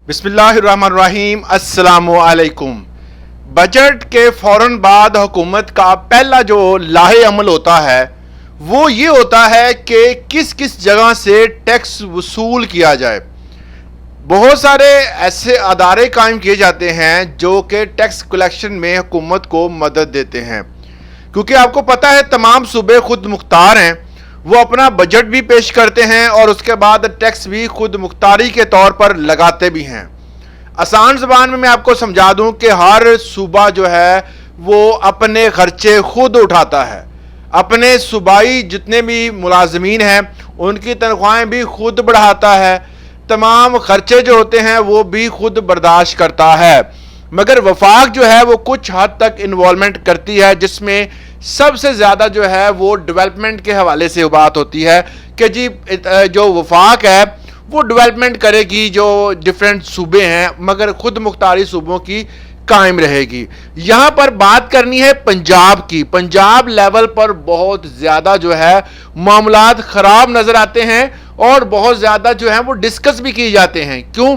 बिस्मिल्लाहिर्रहमानिर्रहीम अस्सलामु अलैकुम। बजट के फौरन बाद हुकूमत का पहला जो लाहे अमल होता है वो ये होता है कि किस किस जगह से टैक्स वसूल किया जाए। बहुत सारे ऐसे अदारे कायम किए जाते हैं जो कि टैक्स कलेक्शन में हुकूमत को मदद देते हैं, क्योंकि आपको पता है तमाम सूबे खुद मुख्तार हैं। वो अपना बजट भी पेश करते हैं और उसके बाद टैक्स भी खुद मुख्तारी के तौर पर लगाते भी हैं। आसान ज़बान में मैं आपको समझा दूं कि हर सूबा जो है वो अपने खर्चे खुद उठाता है। अपने सूबाई जितने भी मुलाजमीन हैं उनकी तनख्वाहें भी खुद बढ़ाता है। तमाम खर्चे जो होते हैं वो भी खुद बर्दाश्त करता है, मगर वफाक जो है वो कुछ हद तक इन्वॉल्वमेंट करती है, जिसमें सबसे ज़्यादा जो है वो डेवलपमेंट के हवाले से बात होती है कि जी जो वफाक है वो डेवलपमेंट करेगी जो डिफरेंट सूबे हैं, मगर खुद मुख्तारी सूबों की कायम रहेगी। यहाँ पर बात करनी है पंजाब की। पंजाब लेवल पर बहुत ज़्यादा जो है मामलात ख़राब नज़र आते हैं और बहुत ज़्यादा जो है वो डिस्कस भी किए जाते हैं। क्यों?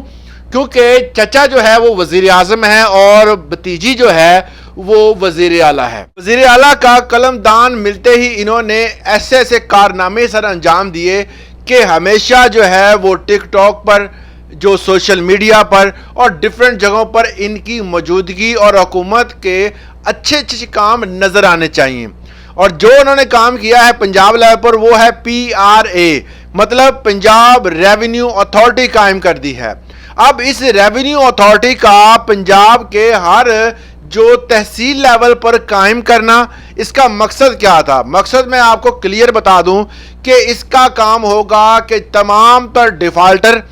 क्योंकि चचा जो है वो वज़ीर आज़म है और भतीजी जो है वो वज़ीर आला है। वज़ीर आला का कलमदान मिलते ही इन्होंने ऐसे ऐसे कारनामे सर अंजाम दिए कि हमेशा जो है वो टिकटॉक पर, जो सोशल मीडिया पर और डिफरेंट जगहों पर इनकी मौजूदगी और हुकूमत के अच्छे अच्छे काम नज़र आने चाहिए। और जो उन्होंने काम किया है पंजाब लेवल पर वो है PRA, मतलब पंजाब रेवेन्यू अथॉरिटी कायम कर दी है। अब इस रेवेन्यू अथॉरिटी का पंजाब के हर जो तहसील लेवल पर कायम करना, इसका मकसद क्या था? मकसद मैं आपको क्लियर बता दूं कि इसका काम होगा कि तमाम तर डिफाल्टर,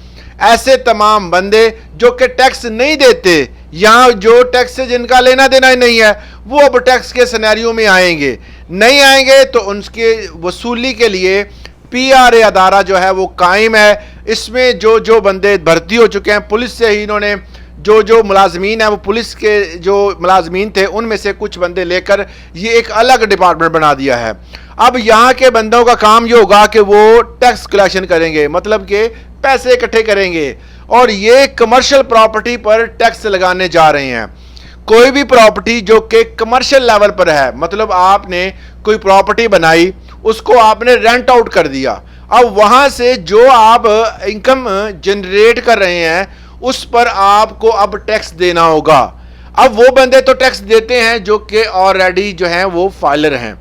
ऐसे तमाम बंदे जो कि टैक्स नहीं देते, यहाँ जो टैक्स से जिनका लेना देना ही नहीं है, वो अब टैक्स के सिनेरियो में आएंगे। नहीं आएंगे तो उनके वसूली के लिए PRA अदारा जो है वो कायम है। इसमें जो जो बंदे भर्ती हो चुके हैं, पुलिस से ही इन्होंने जो जो मुलाजमीन है वो पुलिस के जो मुलाजमीन थे उनमें से कुछ बंदे लेकर ये एक अलग डिपार्टमेंट बना दिया है। अब यहाँ के बंदों का काम ये होगा कि वो टैक्स कलेक्शन करेंगे, मतलब कि पैसे इकट्ठे करेंगे और ये कमर्शियल प्रॉपर्टी पर टैक्स लगाने जा रहे हैं। कोई भी प्रॉपर्टी जो कि कमर्शियल लेवल पर है, मतलब आपने कोई प्रॉपर्टी बनाई, उसको आपने रेंट आउट कर दिया, अब वहाँ से जो आप इनकम जनरेट कर रहे हैं उस पर आपको अब टैक्स देना होगा। अब वो बंदे तो टैक्स देते हैं जो कि ऑलरेडी जो हैं वो फाइलर हैं।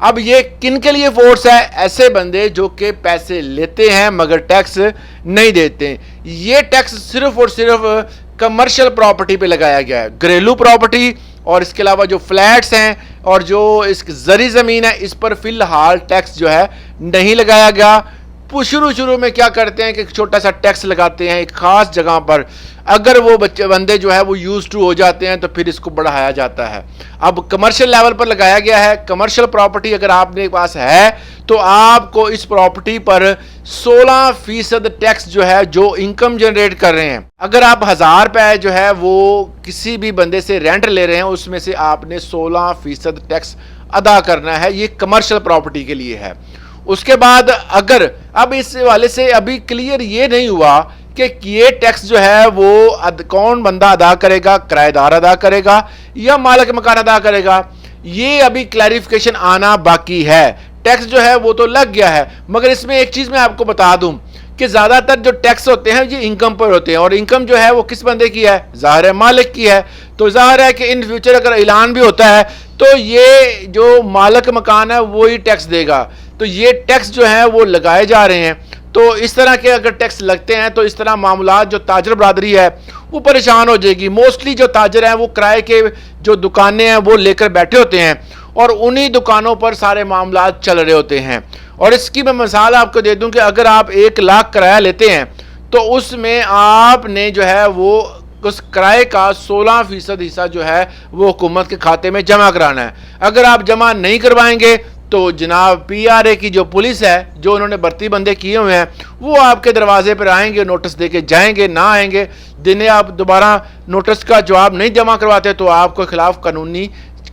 अब ये किन के लिए फोर्स है? ऐसे बंदे जो कि पैसे लेते हैं मगर टैक्स नहीं देते। ये टैक्स सिर्फ और सिर्फ कमर्शियल प्रॉपर्टी पे लगाया गया है, घरेलू प्रॉपर्टी और इसके अलावा जो फ्लैट्स हैं और जो इस जरी ज़मीन है इस पर फिलहाल टैक्स जो है नहीं लगाया गया। शुरू में क्या करते हैं कि एक छोटा सा टैक्स लगाते हैं एक ख़ास जगह पर, अगर वो बंदे जो है वो यूज टू हो जाते हैं तो फिर इसको बढ़ाया जाता है। अब कमर्शियल लेवल पर लगाया गया है। कमर्शियल प्रॉपर्टी अगर आपने पास है तो आपको इस प्रॉपर्टी पर 16% टैक्स जो है जो इनकम जनरेट कर रहे हैं, अगर आप 1000 रुपये जो है वो किसी भी बंदे से रेंट ले रहे हैं उसमें से आपने 16% टैक्स अदा करना है। ये कमर्शियल प्रॉपर्टी के लिए है। उसके बाद अगर अब इस वाले से अभी क्लियर ये नहीं हुआ कि ये टैक्स जो है वो कौन बंदा अदा करेगा, किराएदार अदा करेगा या मालिक मकान अदा करेगा, ये अभी क्लैरिफिकेशन आना बाकी है। टैक्स जो है वो तो लग गया है, मगर इसमें एक चीज़ मैं आपको बता दूं कि ज़्यादातर जो टैक्स होते हैं ये इनकम पर होते हैं और इनकम जो है वो किस बंदे की है? ज़ाहिर है मालिक की है। तो ज़ाहिर है कि इन फ्यूचर अगर ऐलान भी होता है तो ये जो मालिक मकान है वो ही टैक्स देगा। तो ये टैक्स जो है वो लगाए जा रहे हैं। तो इस तरह के अगर टैक्स लगते हैं तो इस तरह मामलात जो ताजर बरादरी है वो परेशान हो जाएगी। मोस्टली जो ताजर हैं वो किराए के जो दुकानें हैं वो लेकर बैठे होते हैं और उन्हीं दुकानों पर सारे मामलात चल रहे होते हैं। और इसकी मैं मिसाल आपको दे दूं कि अगर आप 1 लाख किराया लेते हैं तो उसमें आपने जो है वो उस किराए का 16% हिस्सा जो है वो हुकूमत के खाते में जमा कराना है। अगर आप जमा नहीं करवाएंगे तो जनाब PRA की जो पुलिस है, जो उन्होंने भर्ती बंदे किए हुए हैं, वो आपके दरवाजे पर आएंगे, नोटिस देके जाएंगे। ना आएंगे, दिने आप दोबारा नोटिस का जवाब नहीं जमा करवाते तो आपके खिलाफ कानूनी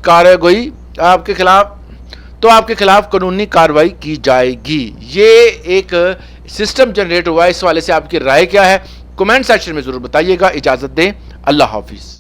कार्रवाई आपके खिलाफ कानूनी कार्रवाई की जाएगी। ये एक सिस्टम जनरेट हुआ है। इस वाले से आपकी राय क्या है? کمنٹ سیکشن میں ضرور بتائیے گا. اجازت دیں, اللہ حافظ.